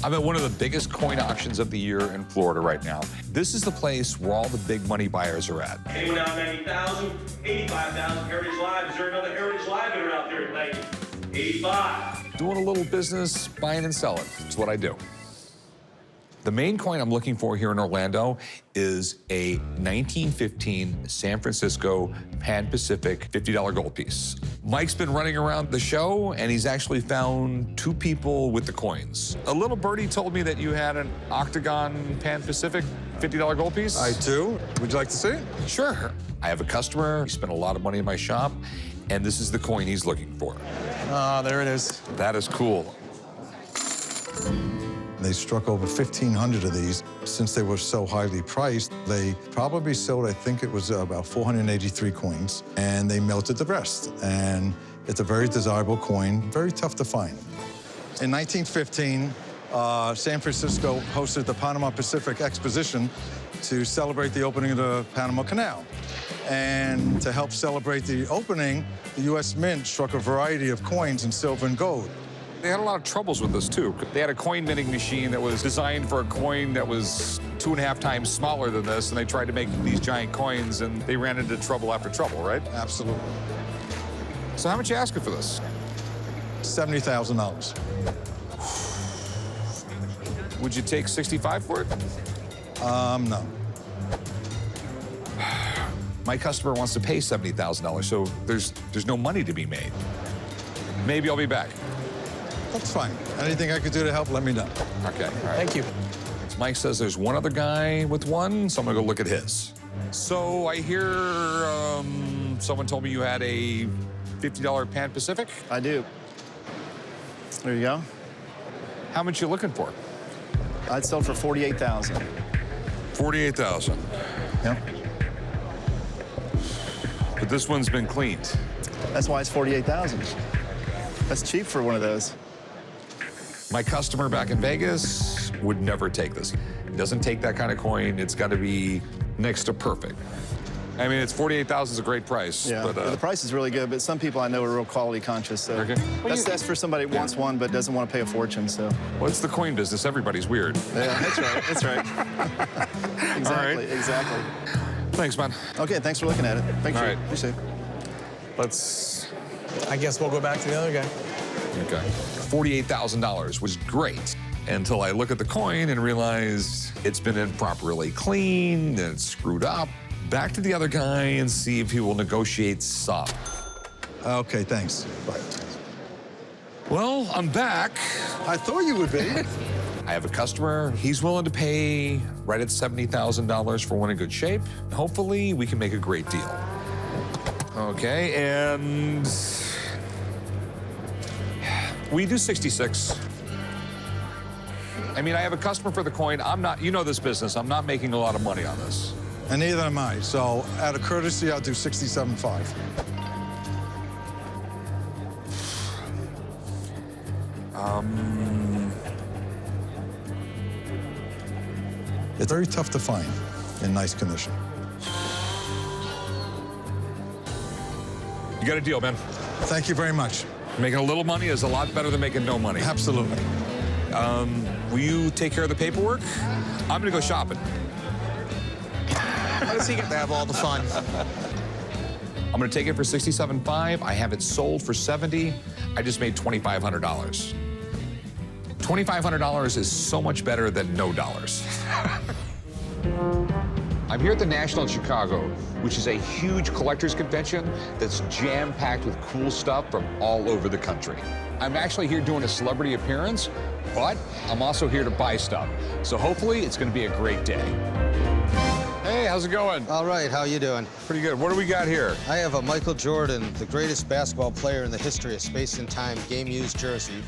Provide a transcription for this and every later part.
I'm at one of the biggest coin auctions of the year in Florida right now. This is the place where all the big money buyers are at. Anyone out 90,000, 85,000, Heritage Live. Is there another Heritage Live bidder out there tonight? 85. Doing a little business, buying and selling. It's what I do. The main coin I'm looking for here in Orlando is a 1915 San Francisco Pan Pacific $50 gold piece. Mike's been running around the show, and he's actually found two people with the coins. A little birdie told me that you had an Octagon Pan Pacific $50 gold piece. I do. Would you like to see it? Sure. I have a customer. He spent a lot of money in my shop, and this is the coin he's looking for. Ah, there it is. That is cool. They struck over 1,500 of these. Since they were so highly priced, they probably sold, I think it was about 483 coins, and they melted the rest. And it's a very desirable coin, very tough to find. In 1915, San Francisco hosted the Panama Pacific Exposition to celebrate the opening of the Panama Canal. And to help celebrate the opening, the U.S. Mint struck a variety of coins in silver and gold. They had a lot of troubles with this, too. They had a coin minting machine that was designed for a coin that was 2.5 times smaller than this, and they tried to make these giant coins, and they ran into trouble after trouble, right? Absolutely. So how much you asking for this? $70,000. Would you take 65 for it? No. My customer wants to pay $70,000, so there's no money to be made. Maybe I'll be back. That's fine. Anything I could do to help, let me know. Okay, all right. Thank you. Mike says there's one other guy with one, so I'm gonna go look at his. So I hear someone told me you had a $50 Pan Pacific. I do. There you go. How much you looking for? I'd sell for 48,000. 48,000. Yep. But this one's been cleaned. That's why it's 48,000. That's cheap for one of those. My customer back in Vegas would never take this. He doesn't take that kind of coin. It's got to be next to perfect. I mean, it's 48,000 is a great price. Yeah, but, the price is really good, but some people I know are real quality conscious. So Okay. Well, that's for somebody who wants one but doesn't want to pay a fortune. So What's the coin business? Everybody's weird. yeah, that's right. That's right. Exactly. right. Exactly. Thanks, man. Okay, thanks for looking at it. Thank you. All right. Appreciate it. Let's. I guess we'll go back to the other guy. Okay. $48,000 was great until I look at the coin and realize it's been improperly cleaned and it's screwed up. Back to the other guy and see if he will negotiate some. Okay, thanks. Bye. Well, I'm back. I thought you would be. I have a customer. He's willing to pay right at $70,000 for one in good shape. Hopefully, we can make a great deal. Okay, and we do 66. I mean, I have a customer for the coin. I'm not, you know this business. I'm not making a lot of money on this. And neither am I. So out of courtesy, I'll do 67.5. It's very tough to find in nice condition. You got a deal, man. Thank you very much. Making a little money is a lot better than making no money. Absolutely. Will you take care of the paperwork? I'm gonna go shopping. How does he get to have all the fun? I'm gonna take it for $67.5. I have it sold for $70. I just made $2,500. $2,500 is so much better than no dollars. I'm here at the National in Chicago, which is a huge collector's convention that's jam-packed with cool stuff from all over the country. I'm actually here doing a celebrity appearance, but I'm also here to buy stuff. So hopefully it's gonna be a great day. Hey, how's it going? All right, how you doing? Pretty good. What do we got here? I have a Michael Jordan, the greatest basketball player in the history of space and time, game-used jersey.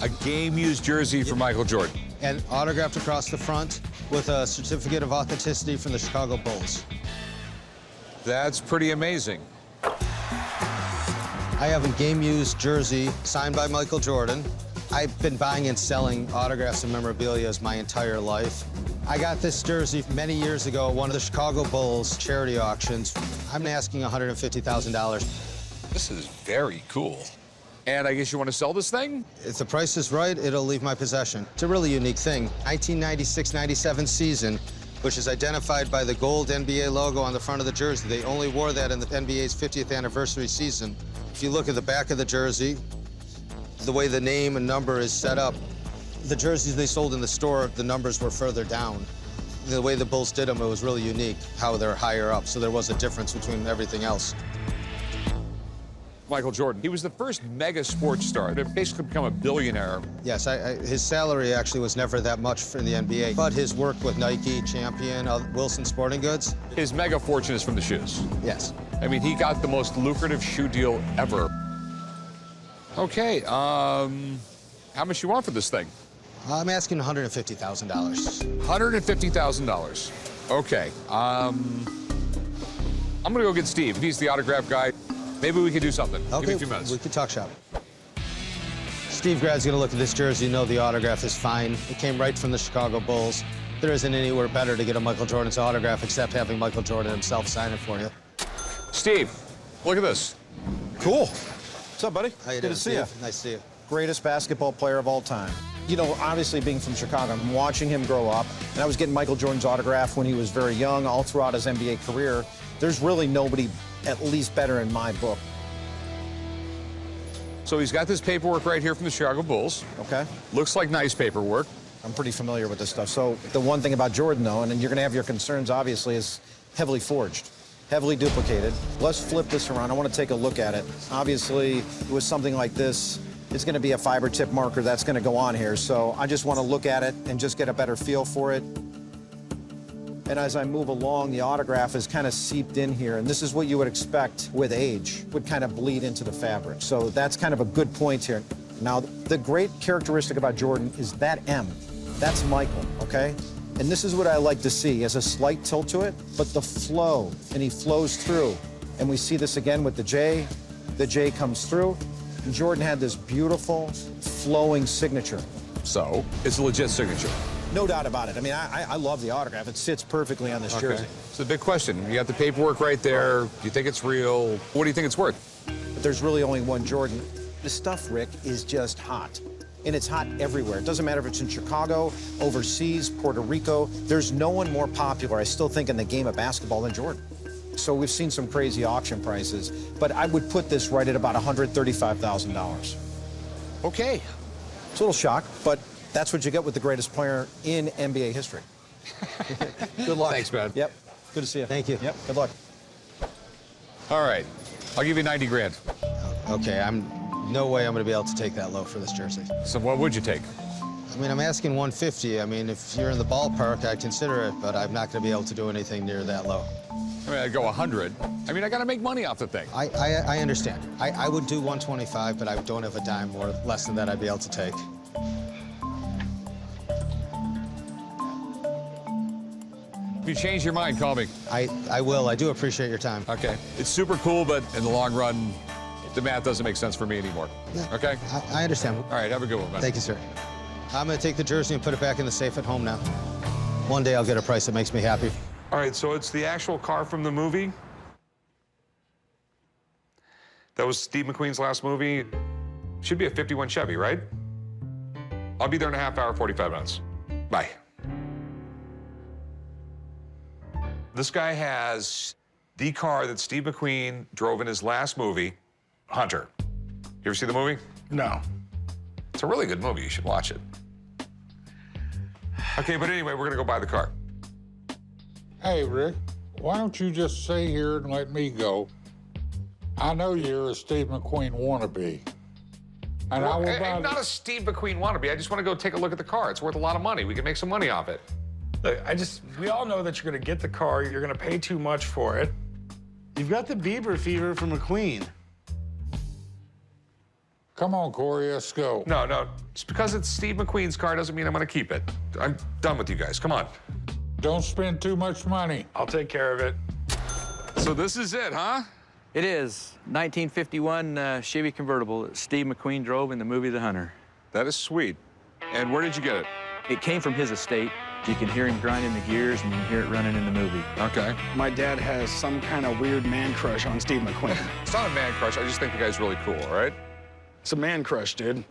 A game-used jersey for Michael Jordan. And autographed across the front with a certificate of authenticity from the Chicago Bulls. That's pretty amazing. I have a game-used jersey signed by Michael Jordan. I've been buying and selling autographs and memorabilia my entire life. I got this jersey many years ago at one of the Chicago Bulls charity auctions. I'm asking $150,000. This is very cool. And I guess you want to sell this thing? If the price is right, it'll leave my possession. It's a really unique thing. 1996-97 season, which is identified by the gold NBA logo on the front of the jersey. They only wore that in the NBA's 50th anniversary season. If you look at the back of the jersey, the way the name and number is set up, the jerseys they sold in the store, the numbers were further down. The way the Bulls did them, it was really unique, how they're higher up, so there was a difference between everything else. Michael Jordan, he was the first mega sports star to basically become a billionaire. Yes, his salary actually was never that much in the NBA, but his work with Nike, Champion, Wilson Sporting Goods. His mega fortune is from the shoes. Yes. I mean, he got the most lucrative shoe deal ever. Okay, how much you want for this thing? I'm asking $150,000. $150,000. Okay, I'm gonna go get Steve. He's the autograph guy. Maybe we can do something. Okay, Give me a few minutes. we could talk shop. Steve Grad's gonna look at this jersey, know the autograph is fine. It came right from the Chicago Bulls. There isn't anywhere better to get a Michael Jordan's autograph except having Michael Jordan himself sign it for you. Steve, look at this. Cool. What's up, buddy? How you Good doing, to see you. Steve? Nice to see you. Greatest basketball player of all time. You know, obviously being from Chicago, I'm watching him grow up, and I was getting Michael Jordan's autograph when he was very young, all throughout his NBA career. There's really nobody at least better in my book. So he's got this paperwork right here from the Chicago Bulls. Okay? Looks like nice paperwork. I'm pretty familiar with this stuff. So the one thing about Jordan, though, and you're going to have your concerns, obviously, is heavily forged, heavily duplicated. Let's flip this around. I want to take a look at it. Obviously, with something like this, it's going to be a fiber tip marker that's going to go on here. So I just want to look at it and just get a better feel for it. And as I move along, the autograph is kind of seeped in here. And this is what you would expect with age, would kind of bleed into the fabric. So that's kind of a good point here. Now, the great characteristic about Jordan is that M. That's Michael, okay? And this is what I like to see. He has a slight tilt to it, but the flow, and he flows through. And we see this again with the J. The J comes through. And Jordan had this beautiful, flowing signature. So it's a legit signature. No doubt about it. I mean, I love the autograph. It sits perfectly on this jersey. It's a big question. You got the paperwork right there. Do you think it's real? What do you think it's worth? But there's really only one Jordan. The stuff, Rick, is just hot. And it's hot everywhere. It doesn't matter if it's in Chicago, overseas, Puerto Rico. There's no one more popular, I still think, in the game of basketball than Jordan. So we've seen some crazy auction prices, but I would put this right at about $135,000. Okay. It's a little shock, but that's what you get with the greatest player in NBA history. Good luck. Thanks, man. Yep. Good to see you. Thank you. Yep. Good luck. All right. I'll give you 90 grand. Okay, no way I'm gonna be able to take that low for this jersey. So what would you take? I mean, I'm asking 150. I mean, if you're in the ballpark, I'd consider it, but I'm not gonna be able to do anything near that low. I mean, I'd go 100. I mean, I got to make money off the thing. I understand. I would do 125, but I don't have a dime more less than that I'd be able to take. If you change your mind, call me. I will. I do appreciate your time. Okay. It's super cool, but in the long run, the math doesn't make sense for me anymore. Okay? I understand. All right, have a good one, man. Thank you, sir. I'm gonna take the jersey and put it back in the safe at home now. One day I'll get a price that makes me happy. All right, so it's the actual car from the movie. That was Steve McQueen's last movie. Should be a 51 Chevy, right? I'll be there in a half hour, 45 minutes. Bye. This guy has the car that Steve McQueen drove in his last movie, Hunter. You ever see the movie? No. It's a really good movie. You should watch it. Okay, but anyway, we're gonna go buy the car. Hey, Rick, why don't you just stay here and let me go? I know you're a Steve McQueen wannabe. And I will buy I'm not a Steve McQueen wannabe. I just want to go take a look at the car. It's worth a lot of money. We can make some money off it. Look, we all know that you're gonna get the car, you're gonna pay too much for it. You've got the Bieber fever from McQueen. Come on, Corey, let's go. No. Just because it's Steve McQueen's car doesn't mean I'm going to keep it. I'm done with you guys. Come on. Don't spend too much money. I'll take care of it. So this is it, huh? It is. 1951 Chevy convertible that Steve McQueen drove in the movie The Hunter. That is sweet. And where did you get it? It came from his estate. You can hear him grinding the gears and you can hear it running in the movie. Okay. My dad has some kind of weird man crush on Steve McQueen. It's not a man crush. I just think the guy's really cool, all right? It's a man crush, dude.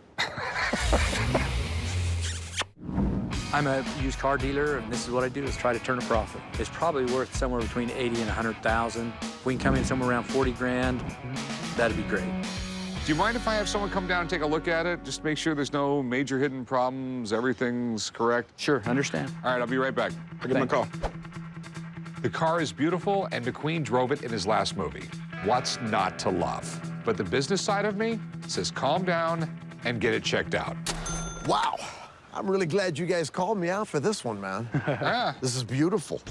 I'm a used car dealer, and this is what I do, is try to turn a profit. It's probably worth somewhere between 80 and 100,000. If we can come in somewhere around 40 grand, that'd be great. Do you mind if I have someone come down and take a look at it? Just make sure there's no major hidden problems, everything's correct? Sure, understand. All right, I'll be right back. I'll give him a call. The car is beautiful, and McQueen drove it in his last movie. What's not to love? But the business side of me says calm down and get it checked out. Wow. I'm really glad you guys called me out for this one, man. Yeah. This is beautiful.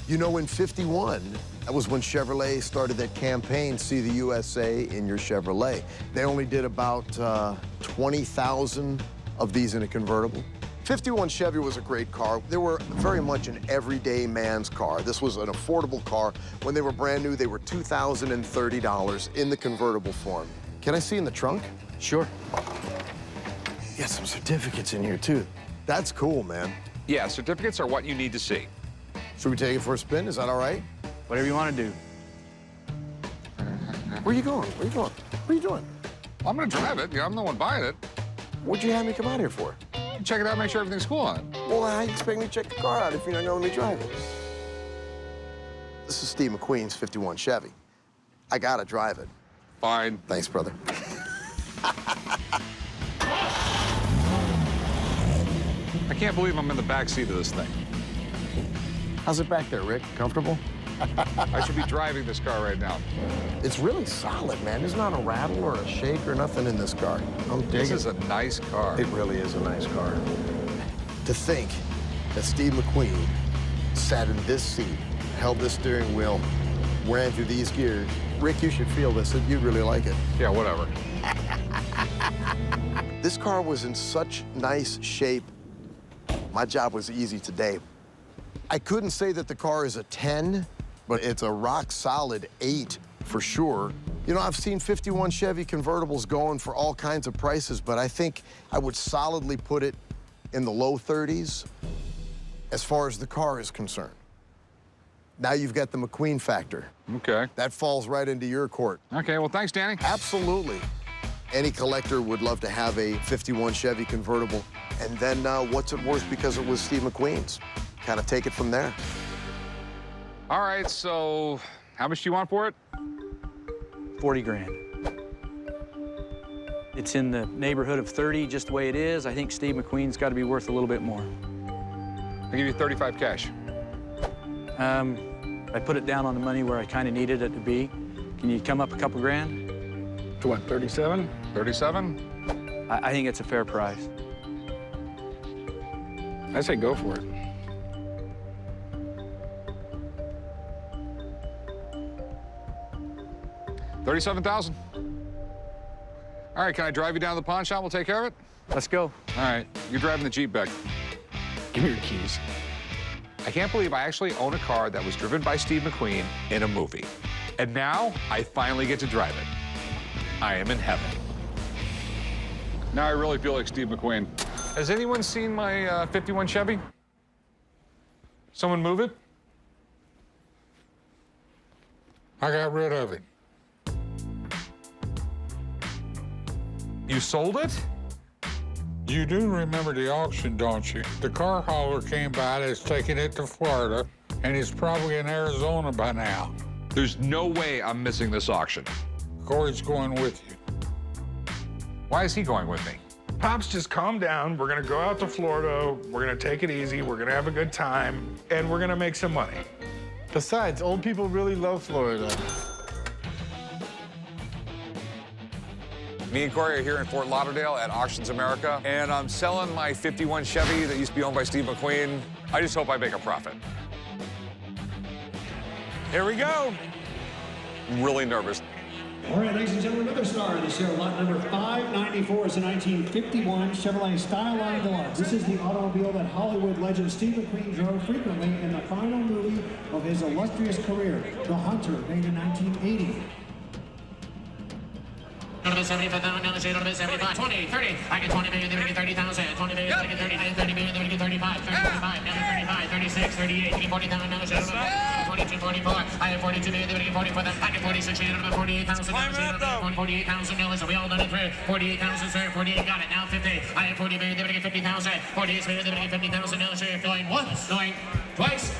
You know, in '51, that was when Chevrolet started that campaign, See the USA in Your Chevrolet. They only did about 20,000 of these in a convertible. 51 Chevy was a great car. They were very much an everyday man's car. This was an affordable car. When they were brand new, they were $2,030 in the convertible form. Can I see in the trunk? Sure. Got some certificates in here, too. That's cool, man. Yeah, certificates are what you need to see. Should we take it for a spin? Is that all right? Whatever you want to do. Where you going? Where you going? What are you doing? I'm gonna drive it. I'm the one buying it. What'd you have me come out here for? Check it out, make sure everything's cool on it. Well, how you expect me to check the car out if you're not gonna let me drive it? This is Steve McQueen's 51 Chevy. I gotta drive it. Fine. Thanks, brother. I can't believe I'm in the back seat of this thing. How's it back there, Rick? Comfortable? I should be driving this car right now. It's really solid, man. There's not a rattle or a shake or nothing in this car. I'm digging. This is a nice car. It really is a nice car. To think that Steve McQueen sat in this seat, held this steering wheel, ran through these gears. Rick, you should feel this. You'd really like it. Yeah, whatever. This car was in such nice shape. My job was easy today. I couldn't say that the car is a 10, but it's a rock-solid 8 for sure. You know, I've seen 51 Chevy convertibles going for all kinds of prices, but I think I would solidly put it in the low 30s as far as the car is concerned. Now you've got the McQueen factor. Okay. That falls right into your court. Okay, well, thanks, Danny. Absolutely. Any collector would love to have a 51 Chevy convertible. And then what's it worth because it was Steve McQueen's? Kind of take it from there. All right, so how much do you want for it? 40 grand. It's in the neighborhood of 30, just the way it is. I think Steve McQueen's got to be worth a little bit more. I'll give you 35 cash. I put it down on the money where I kind of needed it to be. Can you come up a couple grand? To what, 37? 37? I think it's a fair price. I say go for it. $37,000. All right, can I drive you down to the pawn shop? We'll take care of it? Let's go. All right, you're driving the Jeep back. Give me your keys. I can't believe I actually own a car that was driven by Steve McQueen in a movie. And now I finally get to drive it. I am in heaven. Now I really feel like Steve McQueen. Has anyone seen my 51 Chevy? Someone move it? I got rid of it. You sold it? You do remember the auction, don't you? The car hauler came by that's taking it to Florida, and he's probably in Arizona by now. There's no way I'm missing this auction. Corey's going with you. Why is he going with me? Pops, just calm down. We're gonna go out to Florida. We're gonna take it easy. We're gonna have a good time, and we're gonna make some money. Besides, old people really love Florida. Me and Corey are here in Fort Lauderdale at Auctions America, and I'm selling my 51 Chevy that used to be owned by Steve McQueen. I just hope I make a profit. Here we go. I'm really nervous. All right, ladies and gentlemen, another star of the show, lot number 594 is a 1951 Chevrolet Skyline Deluxe. This is the automobile that Hollywood legend Steve McQueen drove frequently in the final movie of his illustrious career, The Hunter, made in 1980. $75,000, 20, 30. I get 20 million, they get 30,000. 20 million, they get 30. I get 30 million, they get 35. 35, now 35, 36, 38. You get $40,000. 42, 44. I have 42 million, they get 44. I get 46 million, $48,000. $48,000. We all done it for 48,000, sir. 48, got it. Now 50. I have 40 million, they get 50,000. 48 million, they get 50,000. Sir, going once, going twice.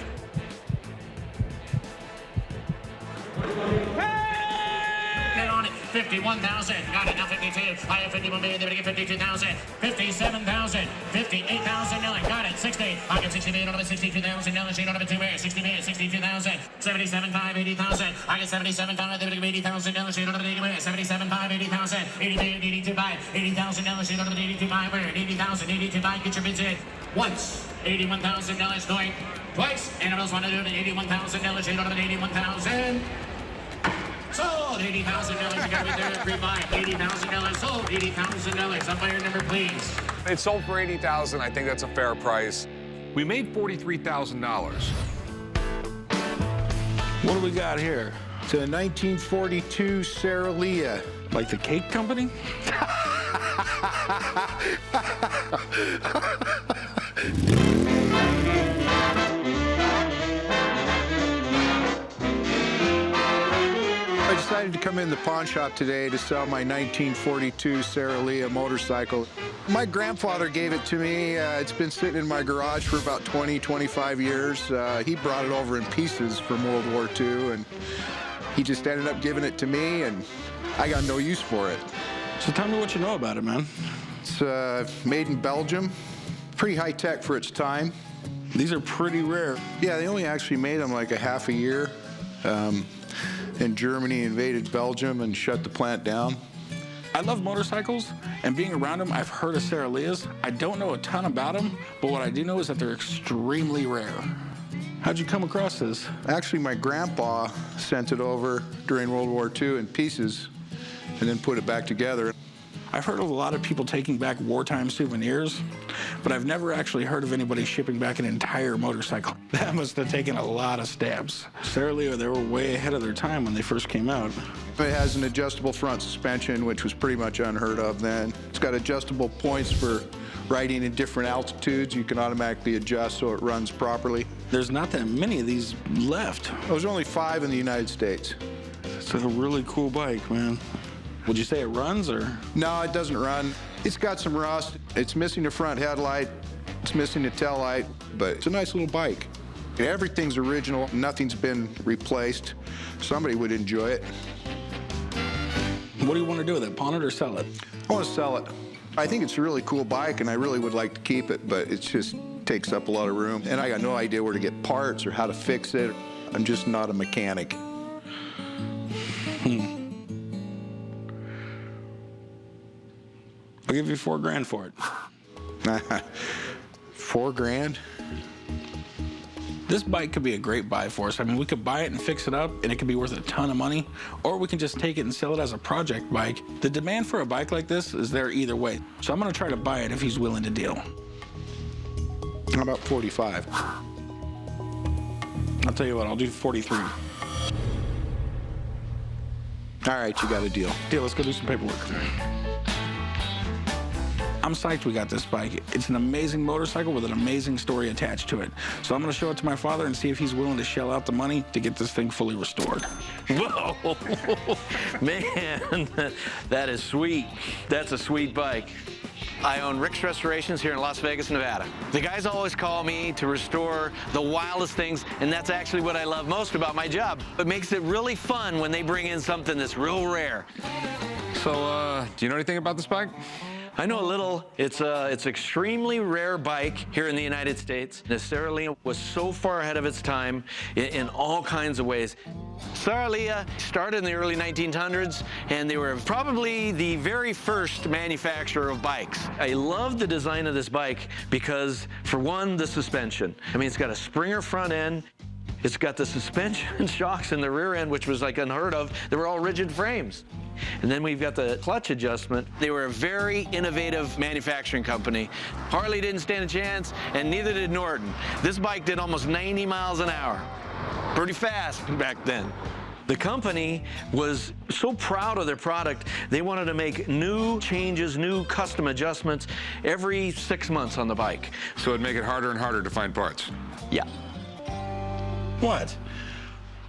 Get on it. 51,000. Got it. Now 52. I have 51 million. They get 52,000. 57,000. 58,000. Got it. 60. I get 60 million. Out of it. 62,000. She don't have it 2 million. 60 million. 62,000. 77,500. 80,000. I get 77,500. They get 80,000. She don't have it 80 million. 77,500. 80,000. 80 million. 82,500. 80,000. She don't have it 82,500. 80,000. 82,500. Get your bids in. Once. $81,000 going twice. And those want to do it. $81,000. She don't have it 81,000. Sold $80,000. You got me there. Pre-buy. $80,000. Sold $80,000. Up by your number, please. It sold for $80,000. I think that's a fair price. We made $43,000. What do we got here? It's a 1942 Sara Lee. Like the cake company? I decided to come in the pawn shop today to sell my 1942 Sara Lee motorcycle. My grandfather gave it to me. It's been sitting in my garage for about 20, 25 years. He brought it over in pieces from World War II, and he just ended up giving it to me, and I got no use for it. So tell me what you know about it, man. It's made in Belgium, pretty high tech for its time. These are pretty rare. Yeah, they only actually made them like a half a year. And Germany invaded Belgium and shut the plant down. I love motorcycles, and being around them, I've heard of Sara Lee's. I don't know a ton about them, but what I do know is that they're extremely rare. How'd you come across this? Actually, my grandpa sent it over during World War II in pieces and then put it back together. I've heard of a lot of people taking back wartime souvenirs, but I've never actually heard of anybody shipping back an entire motorcycle. That must have taken a lot of stamps. Sara Lee, they were way ahead of their time when they first came out. It has an adjustable front suspension, which was pretty much unheard of then. It's got adjustable points for riding in different altitudes. You can automatically adjust so it runs properly. There's not that many of these left. There's only 5 in the United States. It's a really cool bike, man. Would you say it runs, or? No, it doesn't run. It's got some rust. It's missing a front headlight. It's missing a tail light, but it's a nice little bike. Everything's original. Nothing's been replaced. Somebody would enjoy it. What do you want to do with it? Pawn it or sell it? I want to sell it. I think it's a really cool bike, and I really would like to keep it, but it just takes up a lot of room. And I got no idea where to get parts or how to fix it. I'm just not a mechanic. I'll give you $4,000 for it. $4,000? This bike could be a great buy for us. I mean, we could buy it and fix it up, and it could be worth a ton of money, or we can just take it and sell it as a project bike. The demand for a bike like this is there either way, so I'm gonna try to buy it if he's willing to deal. How about 45? I'll tell you what, I'll do 43. All right, you got a deal. Deal, let's go do some paperwork. I'm psyched we got this bike. It's an amazing motorcycle with an amazing story attached to it. So I'm gonna show it to my father and see if he's willing to shell out the money to get this thing fully restored. Whoa, man, that is sweet. That's a sweet bike. I own Rick's Restorations here in Las Vegas, Nevada. The guys always call me to restore the wildest things, and that's actually what I love most about my job. It makes it really fun when they bring in something that's real rare. So, do you know anything about this bike? I know a little. It's an extremely rare bike here in the United States. The Sara Lee was so far ahead of its time in all kinds of ways. Sara Lee started in the early 1900s, and they were probably the very first manufacturer of bikes. I love the design of this bike because, for one, the suspension. I mean, it's got a Springer front end. It's got the suspension shocks in the rear end, which was like unheard of. They were all rigid frames. And then we've got the clutch adjustment. They were a very innovative manufacturing company. Harley didn't stand a chance, and neither did Norton. This bike did almost 90 miles an hour. Pretty fast back then. The company was so proud of their product, they wanted to make new changes, new custom adjustments every 6 months on the bike. So it'd make it harder and harder to find parts. Yeah. What?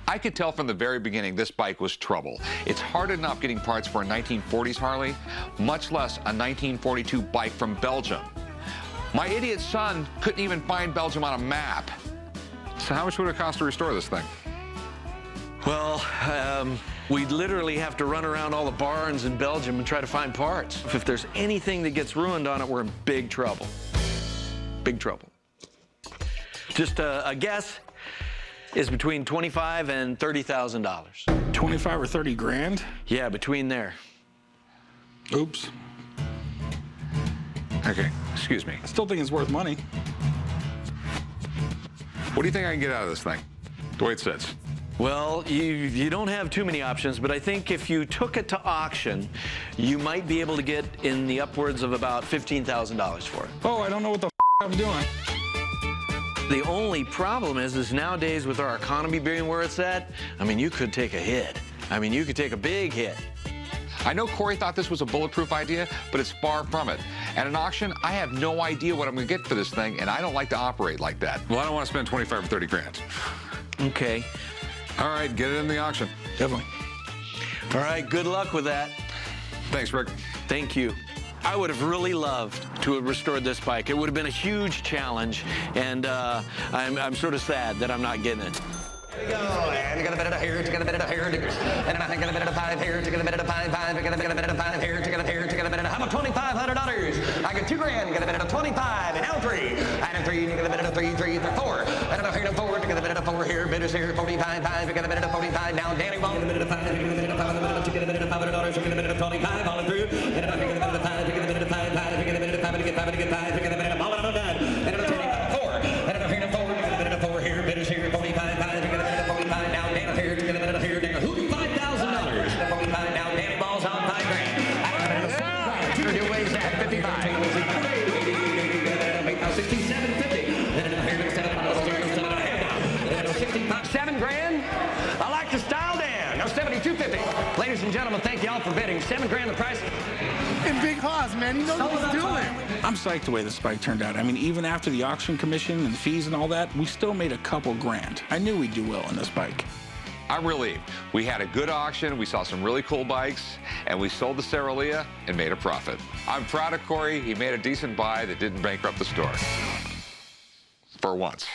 I could tell from the very beginning this bike was trouble. It's hard enough getting parts for a 1940s Harley, much less a 1942 bike from Belgium. My idiot son couldn't even find Belgium on a map. So how much would it cost to restore this thing? Well, we'd literally have to run around all the barns in Belgium and try to find parts. If there's anything that gets ruined on it, we're in big trouble. Big trouble. Just a guess is between $25,000 and $30,000. 25 or 30 grand? Yeah, between there. Oops. Okay, excuse me. I still think it's worth money. What do you think I can get out of this thing, the way it sits? Well, you don't have too many options, but I think if you took it to auction, you might be able to get in the upwards of about $15,000 for it. Oh, I don't know what the I'm doing. The only problem is nowadays with our economy being where it's at, I mean, you could take a hit. I mean, you could take a big hit. I know Corey thought this was a bulletproof idea, but it's far from it. At an auction, I have no idea what I'm gonna get for this thing, and I don't like to operate like that. Well, I don't wanna spend 25 or 30 grand. Okay. All right, get it in the auction. Definitely. All right, good luck with that. Thanks, Rick. Thank you. I would have really loved to have restored this bike. It would have been a huge challenge, and I'm sort of sad that I'm not getting it. Here we go, and you got a bit of here, you got a bit of here, and I got a bit of $5 here, you got a bit of $5, you got a bit of $5 here, you got a here, you got a bit of how about $2,500? I got $2 grand, you got a bit of 25, and L3, and 3, you got a bit of 3, 4, and I heard 4, you got a bit of 4 here, bidders here, 45, 5, you got a bit of 45. Now Danny Ball, you got a bit of 5, you got a bit of 5, you got a bit of $500, you got a bit of 25, all through, and I got a bit of 5, you got a bit of 5, 5, you got a bit of 5, you get 5, you get 5, you got a bit of all of that, and I'm turning 4, and I'm hearing 4, you got a bit of 4 here, bidders here, 45, 5, you got a bit of 45. Now Danny here, you got a bit of here, who $5,000? 45. Now Danny Ball's on $5 grand. New ways at 55. 7 grand. I like the style, Dan. No, 72.50. Ladies and gentlemen, thank y'all for bidding. 7 grand the price. And Big Hoss, man, he knows what he's doing. I'm psyched the way this bike turned out. I mean, even after the auction commission and fees and all that, we still made a couple grand. I knew we'd do well on this bike. I'm relieved. We had a good auction, we saw some really cool bikes, and we sold the Saralia and made a profit. I'm proud of Corey. He made a decent buy that didn't bankrupt the store. For once.